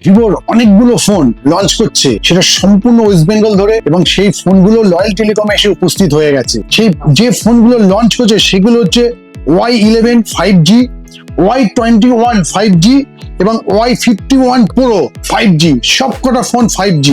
ভিভোর অনেকগুলো phone launch করছে, সেটা সম্পূর্ণ ওয়েস্ট বেঙ্গল ধরে, এবং সেই ফোনগুলো লয়াল টেলিকমে এসে উপস্থিত হয়ে গেছে। সেই যে ফোনগুলো লঞ্চ করছে সেগুলো হচ্ছে Y11 5G, Y21 5G এবং Y51 Pro 5G, সবকটা ফোন 5G।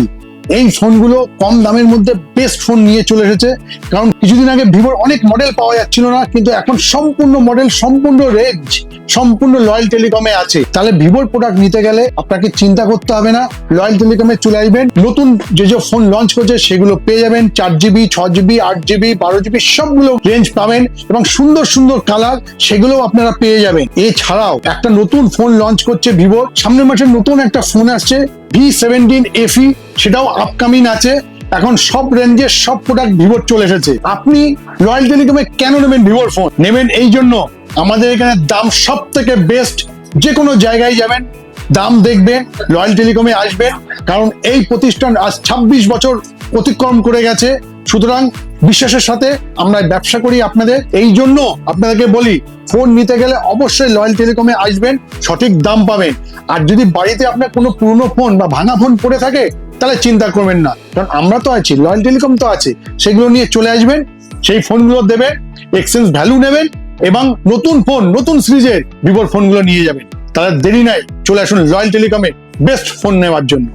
এই ফোনগুলো কম দামের মধ্যে বেস্ট ফোন নিয়ে চলে এসেছে। কারণ কিছুদিন আগে ভিভোর অনেক মডেল পাওয়া যাচ্ছিল না, কিন্তু এখন সম্পূর্ণ মডেল, সম্পূর্ণ রেঞ্জ, সম্পূর্ণ লয়াল টেলিকমে আছে। তাহলে ভিভোর প্রোডাক্ট নিতে গেলে আপনাকে চিন্তা করতে হবে না, লয়াল টেলিকমে চলে আসবেন। নতুন যে যে ফোন লঞ্চ করছে সেগুলো পেয়ে যাবেন, 4GB, 6GB, 8GB, 12GB সবগুলো রেঞ্জ পাবেন, এবং সুন্দর সুন্দর কালার সেগুলোও আপনারা পেয়ে যাবেন। এছাড়াও একটা নতুন ফোন লঞ্চ করছে ভিভো, সামনের মাসে নতুন একটা ফোন আসছে V17 FE, সেটাও আপকামিং আছে। এখন সব রেঞ্জের সব প্রোডাক্ট ভিভোর চলে এসেছে। আপনি লয়াল টেলিকমে কেন নেবেন ভিভোর ফোন? নেবেন এই জন্য, আমাদের এখানে দাম সব থেকে বেস্ট। যে কোনো জায়গায় যাবেন, দাম দেখবেন, লয়াল টেলিকমে আসবেন, কারণ এই প্রতিষ্ঠান আজ 26 বছর অতিক্রম করে গেছে। সুতরাং বিশ্বাসের সাথে আমরা ব্যবসা করি আপনাদের। এই জন্য আপনাদেরকে বলি, ফোন নিতে গেলে অবশ্যই লয়াল টেলিকমে আসবেন, সঠিক দাম পাবেন। আর যদি বাড়িতে আপনার কোনো পুরনো ফোন বা ভাঙা ফোন পড়ে থাকে, তাহলে চিন্তা করবেন না, কারণ আমরা তো আছি, লয়াল টেলিকম তো আছে। সেগুলো নিয়ে চলে আসবেন, সেই ফোনগুলো দেবেন, এক্সচেঞ্জ ভ্যালু নেবেন, এবং নতুন ফোন, নতুন সিরিজের ভিভোর ফোনগুলো নিয়ে যাবেন। তাহলে দেরি নাই, চলে আসুন লয়াল টেলিকমে বেস্ট ফোন নেওয়ার জন্য।